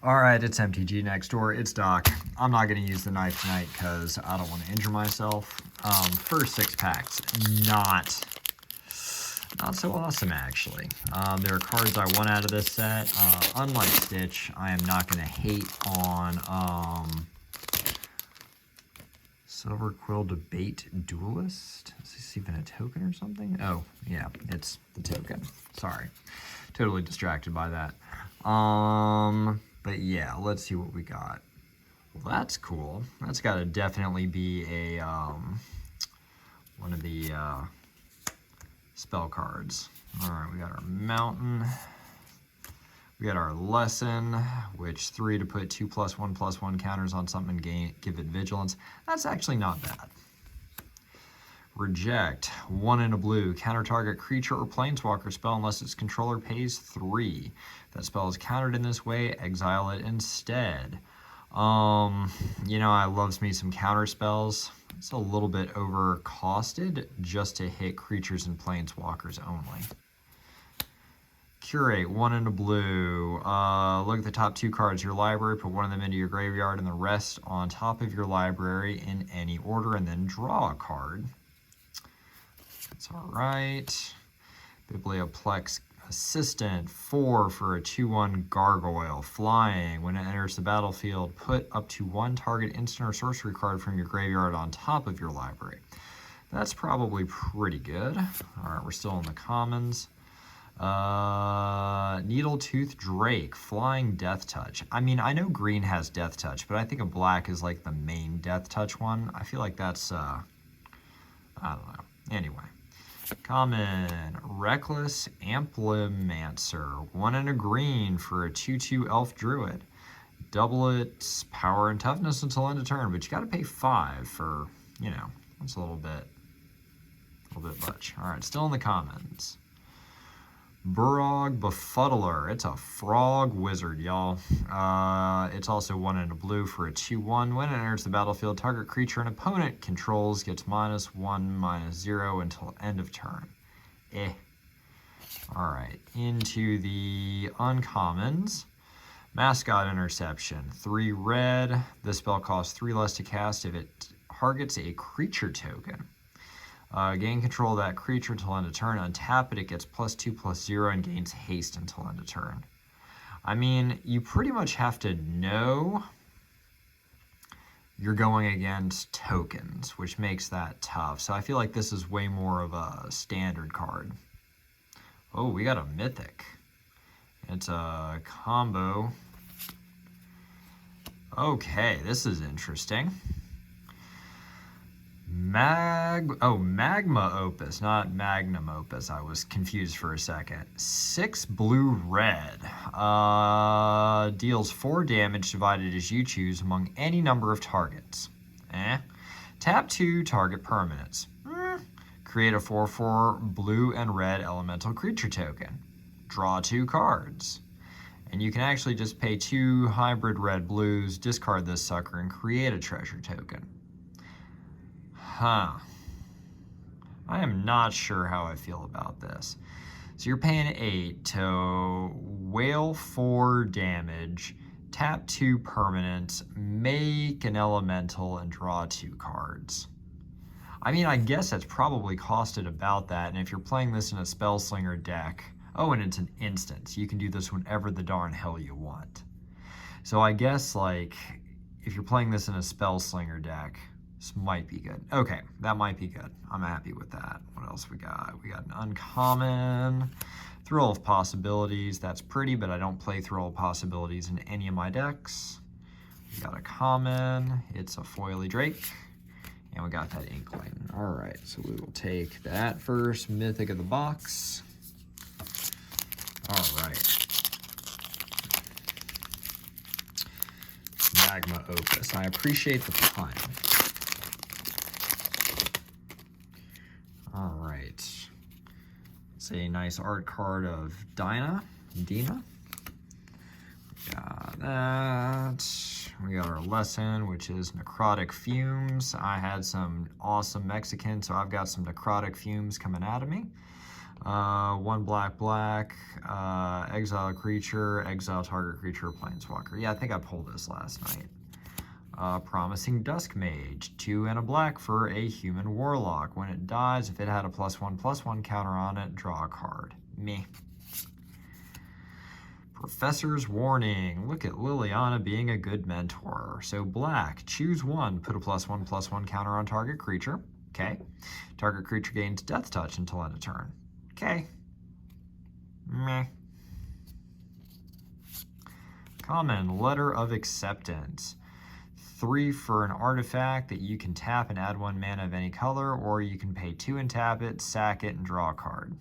All right, it's MTG next door. It's Doc. I'm not going to use the knife tonight because I don't want to injure myself. First 6 packs, not so awesome, actually. There are cards I want out of this set. Unlike Stitch, I am not going to hate on Silver Quill Debate Duelist. Is this even a token or something? Oh, yeah, it's the token. Sorry. Totally distracted by that. But yeah, let's see what we got. Well, that's cool. That's got to definitely be a one of the spell cards. All right, we got our Mountain. We got our Lesson, which 3 to put 2+1/+1 counters on something and give it Vigilance. That's actually not bad. Reject, 1 in a blue. Counter target creature or planeswalker spell unless its controller pays 3. If that spell is countered in this way, exile it instead. You know, I loves me some counter spells. It's a little bit over-costed just to hit creatures and planeswalkers only. Curate, 1 in a blue. Look at the top 2 cards of your library, put one of them into your graveyard and the rest on top of your library in any order, and then draw a card. That's all right. Biblioplex Assistant, 4 for a 2/1 Gargoyle. Flying. When it enters the battlefield, put up to 1 target instant or sorcery card from your graveyard on top of your library. That's probably pretty good. All right, we're still in the commons. Needletooth Drake, Flying Death Touch. I mean, I know green has Death Touch, but I think a black is like the main Death Touch one. I feel like that's, I don't know. Anyway. Common, Reckless Amplimancer, 1 in a green for a 2/2 Elf Druid. Double its power and toughness until end of turn, but you got to pay 5 for, you know, that's a little bit much. All right, still in the commons. Burrog Befuddler. It's a frog wizard, y'all. It's also 1 in a blue for a 2/1. When it enters the battlefield, target creature an opponent controls gets -1/-0 until end of turn. Alright, into the uncommons. Mascot Interception. 3 red. This spell costs 3 less to cast if it targets a creature token. Gain control of that creature until end of turn. Untap it, it gets +2/+0 and gains haste until end of turn. I mean, you pretty much have to know you're going against tokens, which makes that tough. So I feel like this is way more of a standard card. Oh, we got a mythic. It's a combo. Okay, this is interesting. Magma Opus, not Magnum Opus. I was confused for a second. 6 blue-red. Deals 4 damage divided as you choose among any number of targets. Tap 2 target permanents. Create a 4/4 blue and red elemental creature token. Draw 2 cards. And you can actually just pay 2 hybrid red-blues, discard this sucker, and create a treasure token. I am not sure how I feel about this. So you're paying 8 to whale 4 damage, tap 2 permanents, make an elemental, and draw 2 cards. I mean, I guess that's probably costed about that, and if you're playing this in a Spellslinger deck, oh, and it's an instant. You can do this whenever the darn hell you want. So I guess, like, if you're playing this in a Spellslinger deck, this might be good. Okay, that might be good. I'm happy with that. What else we got? We got an uncommon. Thrill of Possibilities. That's pretty, but I don't play Thrill of Possibilities in any of my decks. We got a common. It's a Foily Drake. And we got that Inkling. All right, so we will take that first mythic of the box. All right. Magma Opus. I appreciate the pun. All right. It's a nice art card of Dina. We got that. We got our Lesson, which is Necrotic Fumes. I had some awesome Mexican, so I've got some Necrotic Fumes coming out of me. One black, exile a creature, exile target creature, planeswalker. Yeah, I think I pulled this last night. Promising Dusk Mage, 2 and a black for a human warlock. When it dies, if it had a +1/+1 counter on it, draw a card. Meh. Professor's Warning. Look at Liliana being a good mentor. So black, choose 1, put a +1/+1 counter on target creature. Okay. Target creature gains Death Touch until end of turn. Okay. Meh. Common, Letter of Acceptance. 3 for an artifact that you can tap and add 1 mana of any color, or you can pay 2 and tap it, sack it, and draw a card.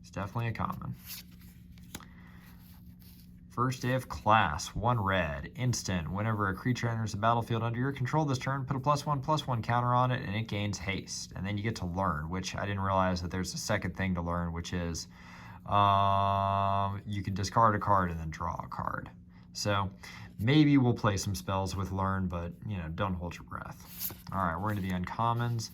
It's definitely a common. First day of class, 1 red, instant. Whenever a creature enters the battlefield under your control this turn, put a +1/+1 counter on it, and it gains haste. And then you get to learn, which I didn't realize that there's a second thing to learn, which is you can discard a card and then draw a card. So maybe we'll play some spells with learn, but don't hold your breath. All right, we're into the uncommons.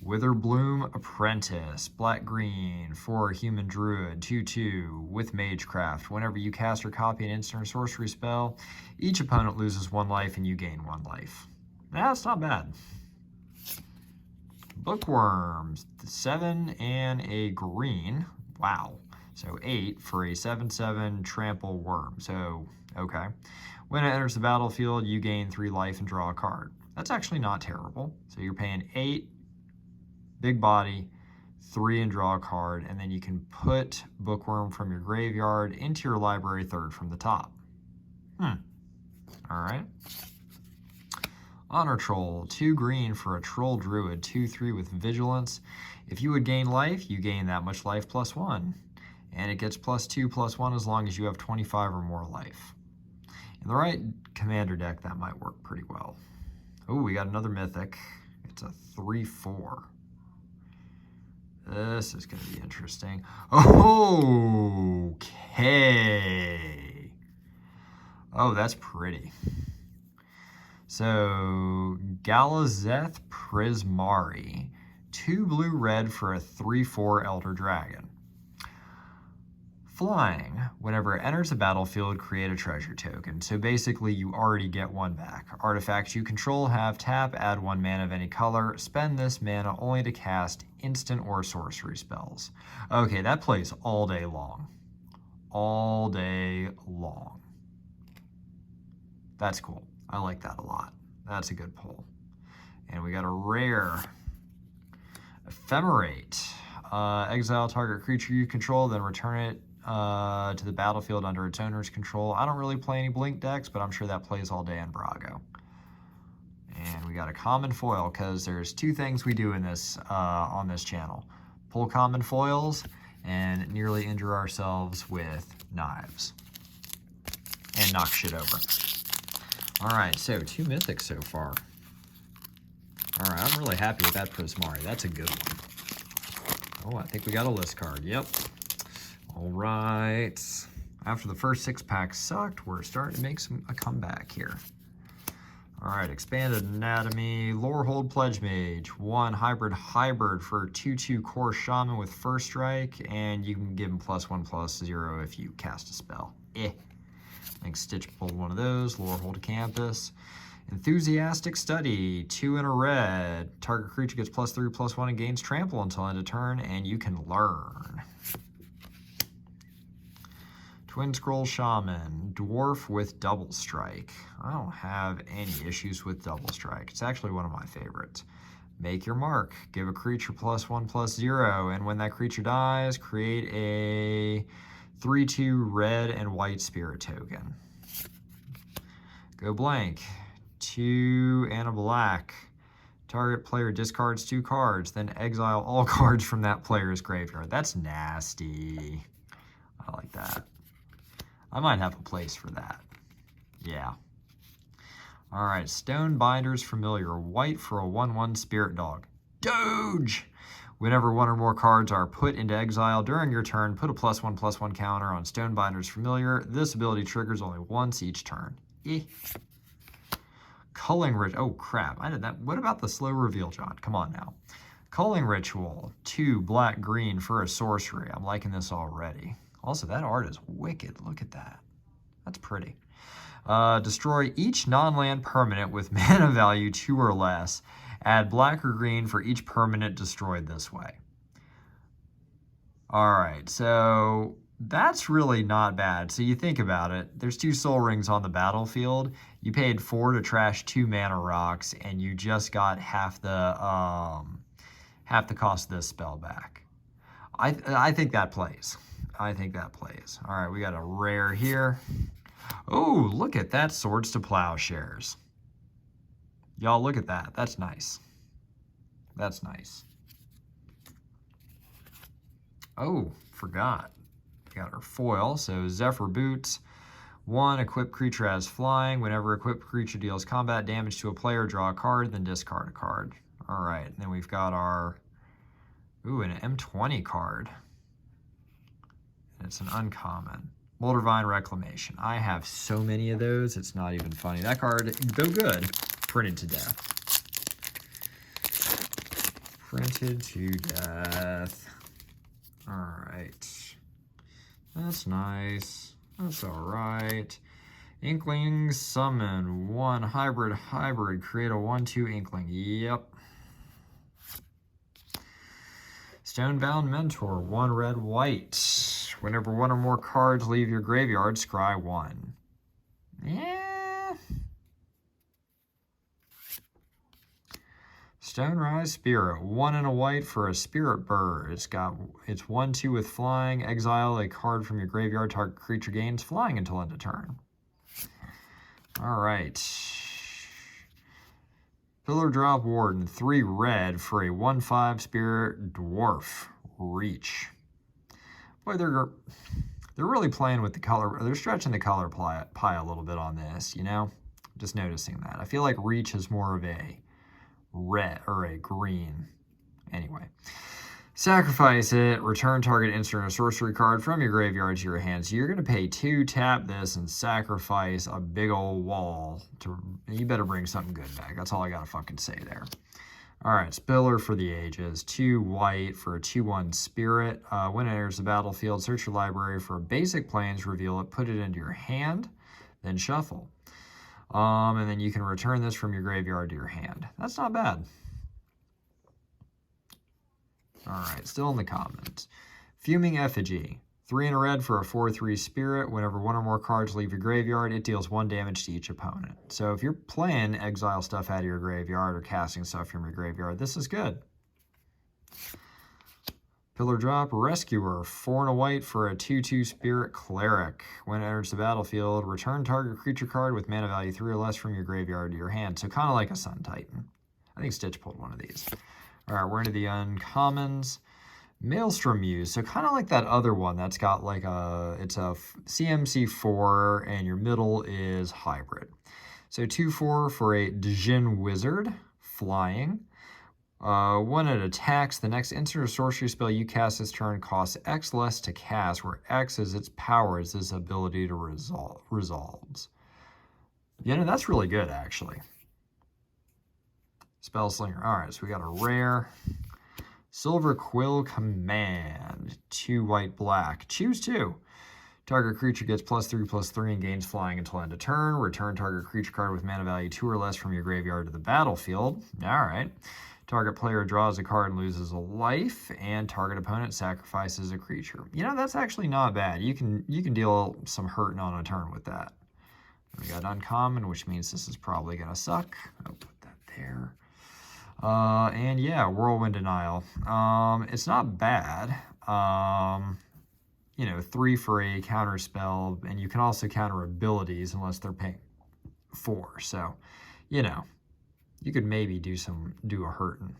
Witherbloom Apprentice, black-green, for human druid, 2/2, with magecraft. Whenever you cast or copy an instant or sorcery spell, each opponent loses 1 life and you gain 1 life. That's not bad. Bookworms, 7 and a green. Wow. So 8 for a 7/7 trample worm. So, okay. When it enters the battlefield, you gain 3 life and draw a card. That's actually not terrible. So you're paying 8, big body, 3 and draw a card, and then you can put Bookworm from your graveyard into your library 3rd from the top. All right. Honor Troll, 2 green for a Troll Druid, 2/3 with Vigilance. If you would gain life, you gain that much life +1. And it gets +2/+1 as long as you have 25 or more life. In the right commander deck, that might work pretty well. Oh, we got another mythic. It's a 3/4. This is going to be interesting. Okay. Oh, that's pretty. So, Galazeth Prismari. 2 blue-red for a 3/4 Elder Dragon. Flying. Whenever it enters the battlefield, create a treasure token. So basically, you already get 1 back. Artifacts you control have tap, add 1 mana of any color. Spend this mana only to cast instant or sorcery spells. Okay, that plays all day long. All day long. That's cool. I like that a lot. That's a good pull. And we got a rare Ephemerate. Exile target creature you control, then return it to the battlefield under its owner's control. I don't really play any blink decks, but I'm sure that plays all day in Brago. And we got a common foil, because there's 2 things we do in this on this channel. Pull common foils and nearly injure ourselves with knives. And knock shit over. Alright, so 2 mythics so far. Alright, I'm really happy with that Prismari. That's a good one. Oh, I think we got a list card. Yep. Alright. After the first 6-pack sucked, we're starting to make a comeback here. Alright, Expanded Anatomy, Lorehold Pledge Mage, 1 hybrid for 2/2 Core Shaman with First Strike, and you can give him +1/+0 if you cast a spell. I think Stitch pulled one of those. Lorehold Campus. Enthusiastic Study, 2 and a red. Target creature gets +3/+1 and gains trample until end of turn, and you can learn. Twin Scroll Shaman, dwarf with double strike. I don't have any issues with double strike. It's actually one of my favorites. Make your mark. Give a creature +1/+0, and when that creature dies, create a 3/2 red and white spirit token. Go blank. 2 and a black. Target player discards 2 cards, then exile all cards from that player's graveyard. That's nasty. I like that. I might have a place for that. Yeah. Alright, Stonebinder's Familiar. White for a 1/1 Spirit Dog. Doge! Whenever 1 or more cards are put into exile during your turn, put a +1/+1 counter on Stonebinder's Familiar. This ability triggers only once each turn. Culling Rich. Oh, crap. I did that. What about the slow reveal, John? Come on now. Culling Ritual, 2 black-green for a sorcery. I'm liking this already. Also, that art is wicked. Look at that. That's pretty. Destroy each non-land permanent with mana value 2 or less. Add black or green for each permanent destroyed this way. Alright, so that's really not bad. So you think about it. There's 2 soul rings on the battlefield. You paid 4 to trash 2 mana rocks, and you just got half the cost of this spell back. I think that plays. I think that plays. Alright, we got a rare here. Oh, look at that, Swords to Plowshares. Y'all, look at that. That's nice. That's nice. Oh, forgot. We got our foil. So Zephyr Boots. 1, equipped creature has flying. Whenever equipped creature deals combat damage to a player, draw a card, then discard a card. All right, and then we've got our, an M20 card. And it's an uncommon. Moldervine Reclamation. I have so many of those, it's not even funny. That card, though good, printed to death. Printed to death. All right. That's nice. That's all right. Inkling Summon. 1 hybrid. Create a 1/2 Inkling. Yep. Stonebound Mentor. 1 red, white. Whenever 1 or more cards leave your graveyard, scry 1. Yeah. Stonerise Spirit. 1 and a white for a spirit bird. It's 1/2 with flying. Exile a card from your graveyard. Target creature gains flying until end of turn. All right. Pillar Drop Warden. 3 red for a 1/5 spirit dwarf. Reach. Boy, they're really playing with the color. They're stretching the color pie a little bit on this, you know? Just noticing that. I feel like Reach is more of a red or a green. Anyway. Sacrifice it. Return target instant or sorcery card from your graveyard to your hand. So you're going to pay 2, tap this, and sacrifice a big old wall. You better bring something good back. That's all I got to fucking say there. All right, Spiller for the Ages. 2 white for a 2/1 spirit. When it enters the battlefield, search your library for a basic plains, reveal it, put it into your hand, then shuffle. And then you can return this from your graveyard to your hand. That's not bad. All right, still in the commons. Fuming Effigy. 3 and a red for a 4/3 spirit. Whenever 1 or more cards leave your graveyard, it deals 1 damage to each opponent. So if you're playing exile stuff out of your graveyard or casting stuff from your graveyard, this is good. Pillar Drop Rescuer. 4 and a white for a 2/2 spirit cleric. When it enters the battlefield, return target creature card with mana value 3 or less from your graveyard to your hand. So kind of like a Sun Titan. I think Stitch pulled one of these. All right, we're into the uncommons. Maelstrom Muse, so kind of like that other one that's got like it's a CMC 4 and your middle is hybrid. So 2/4 for a Djinn Wizard, flying. When it attacks, the next instant or sorcery spell you cast this turn costs X less to cast, where X is its power, is this ability to resolves. You know, that's really good actually. Spellslinger. All right, so we got a rare. Silver Quill Command. 2 white, black. Choose 2. Target creature gets +3/+3 and gains flying until end of turn. Return target creature card with mana value 2 or less from your graveyard to the battlefield. All right. Target player draws a card and loses a life, and target opponent sacrifices a creature. You know, that's actually not bad. You can deal some hurting on a turn with that. We got uncommon, which means this is probably gonna suck. I'll put that there. And yeah, Whirlwind Denial. It's not bad. You know, 3 for a counter spell, and you can also counter abilities unless they're paying 4. So, you know, you could maybe do a hurting.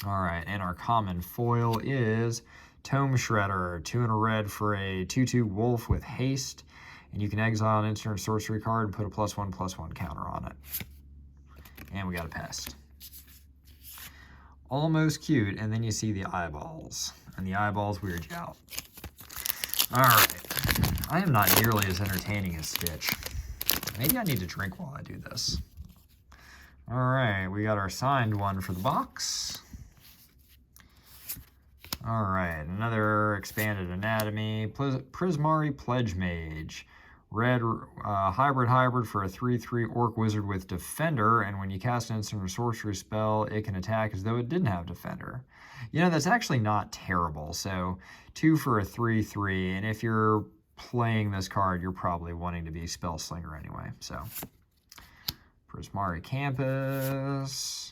All right, and our common foil is Tome Shredder. 2 and a red for a 2/2 wolf with haste, and you can exile an instant or sorcery card and put a +1/+1 counter on it. And we got a pest. Almost cute, and then you see the eyeballs, and the eyeballs weird you out. All right, I am not nearly as entertaining as Stitch. Maybe I need to drink while I do this. All right, we got our signed one for the box. All right, another expanded anatomy. Prismari Pledge Mage. Red hybrid for a 3/3 Orc Wizard with Defender, and when you cast an instant or sorcery spell, it can attack as though it didn't have Defender. You know, that's actually not terrible. So 2 for a 3/3, and if you're playing this card, you're probably wanting to be Spellslinger anyway. So Prismari Campus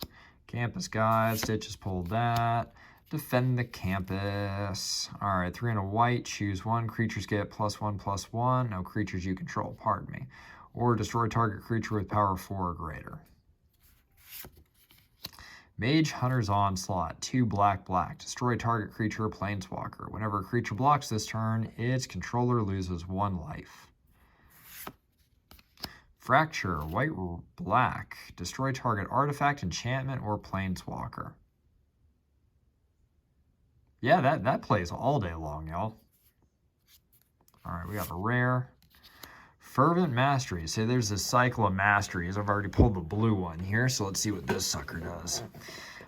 Guide, Stitch has pulled that. Defend the campus. All right, 3 and a white, choose one. Creatures get +1/+1. No creatures you control, pardon me. Or destroy target creature with power 4 or greater. Mage Hunter's Onslaught, 2 black. Destroy target creature or planeswalker. Whenever a creature blocks this turn, its controller loses 1 life. Fracture, white. Destroy target artifact, enchantment, or planeswalker. Yeah, that plays all day long, y'all. All right, we got a rare. Fervent Mastery. So there's a cycle of masteries. I've already pulled the blue one here, so let's see what this sucker does.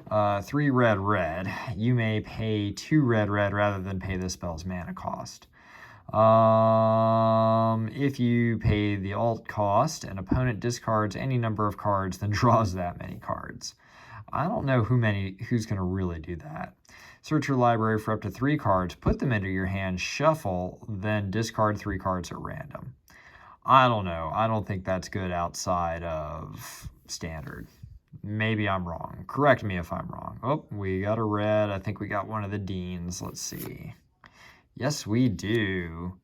3 red. You may pay 2 red rather than pay the spell's mana cost. If you pay the alt cost, an opponent discards any number of cards, then draws that many cards. I don't know who's going to really do that. Search your library for up to 3 cards, put them into your hand, shuffle, then discard 3 cards at random. I don't know. I don't think that's good outside of standard. Maybe I'm wrong. Correct me if I'm wrong. Oh, we got a red. I think we got one of the Deans. Let's see. Yes, we do.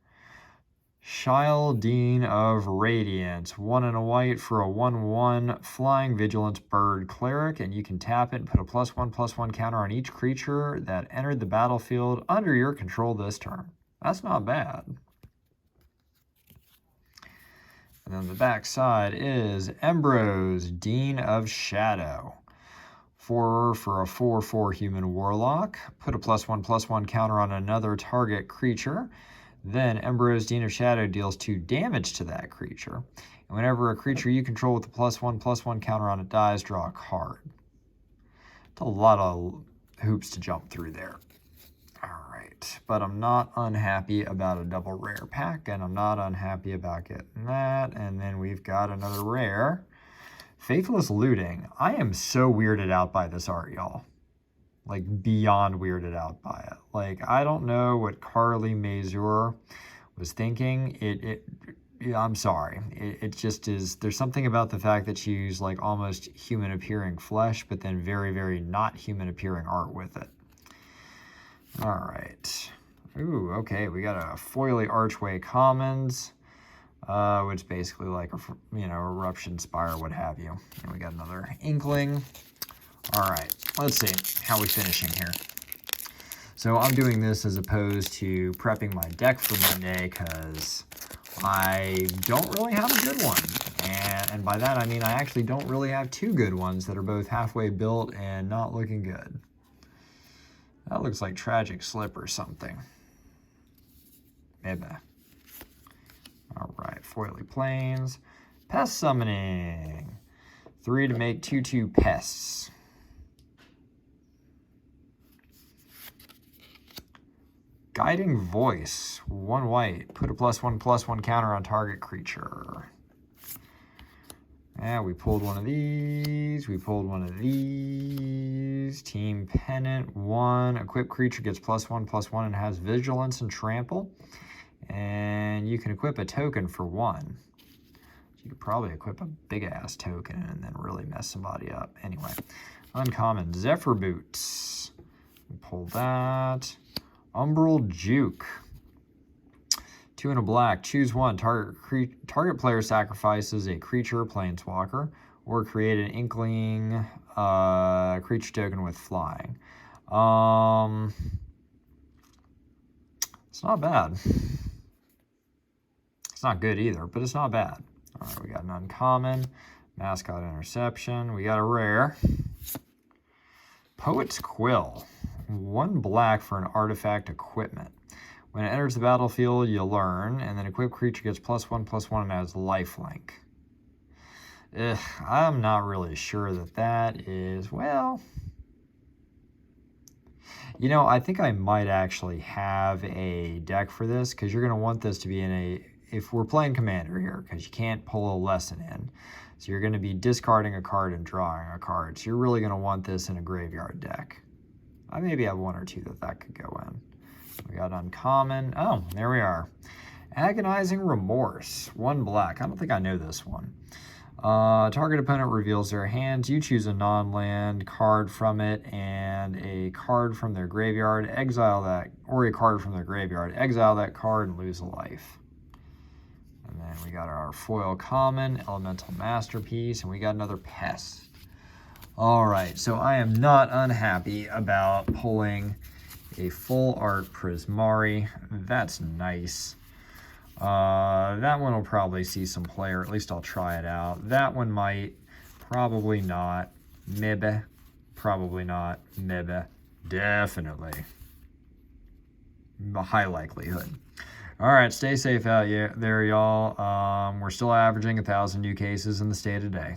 Shile Dean of Radiance. 1 and a white for a 1/1 flying vigilance bird cleric, and you can tap it and put a +1/+1 counter on each creature that entered the battlefield under your control this turn. That's not bad. And then the back side is Embrose, Dean of Shadow. 4 for a 4/4 human warlock. Put a +1/+1 counter on another target creature. Then Embrose, Dean of Shadow deals 2 damage to that creature. And whenever a creature you control with a +1/+1 counter on it dies, draw a card. It's a lot of hoops to jump through there. All right, but I'm not unhappy about a double rare pack, and I'm not unhappy about getting that. And then we've got another rare. Faithless Looting. I am so weirded out by this art, y'all. Like, beyond weirded out by it. Like, I don't know what Carly Mazur was thinking. I'm sorry. It just is. There's something about the fact that she used, like, almost human-appearing flesh, but then very, very not human-appearing art with it. All right. Ooh, okay. We got a Foily Archway Commons, which is basically like a, Eruption Spire, what have you. And we got another Inkling. All right, let's see how we finishing here. So I'm doing this as opposed to prepping my deck for Monday because I don't really have a good one. And by that I mean I actually don't really have 2 good ones that are both halfway built and not looking good. That looks like Tragic Slip or something. Maybe. All right, Foily Plains. Pest Summoning. 3 to make 2/2 pests. Guiding Voice, 1 white. Put a +1/+1 counter on target creature. Yeah, we pulled one of these. Team Pennant, 1. Equip creature gets +1/+1 and has Vigilance and Trample. And you can equip a token for 1. You could probably equip a big-ass token and then really mess somebody up. Anyway, uncommon, Zephyr Boots. We pull that. Umbral Juke. 2 and a black. Choose 1. Target player sacrifices a creature or planeswalker, or create an Inkling creature token with flying. It's not bad. It's not good either, but it's not bad. All right, we got an uncommon. Mascot Interception. We got a rare. Poet's Quill. 1 black for an artifact equipment. When it enters the battlefield, you learn, and then equipped creature gets +1/+1 and has lifelink. I'm not really sure that is, well, You know, I think I might actually have a deck for this, because you're going to want this to be in a, if we're playing Commander here, because you can't pull a lesson in. So you're going to be discarding a card and drawing a card. So you're really going to want this in a graveyard deck. I maybe have one or two that could go in. We got uncommon. Oh, there we are. Agonizing Remorse. 1 black. I don't think I know this one. Target opponent reveals their hands. You choose a non-land card from it and a card from their graveyard. Exile that, or a card from their graveyard. Exile that card and lose a life. And then we got our foil common, Elemental Masterpiece, and we got another pest. All right, so I am not unhappy about pulling a full art Prismari. That's nice. That one will probably see some play, or at least I'll try it out. That one might, probably not. Maybe, probably not. Maybe, definitely. A high likelihood. All right, stay safe out there, y'all. We're still averaging 1,000 new cases in the state a day.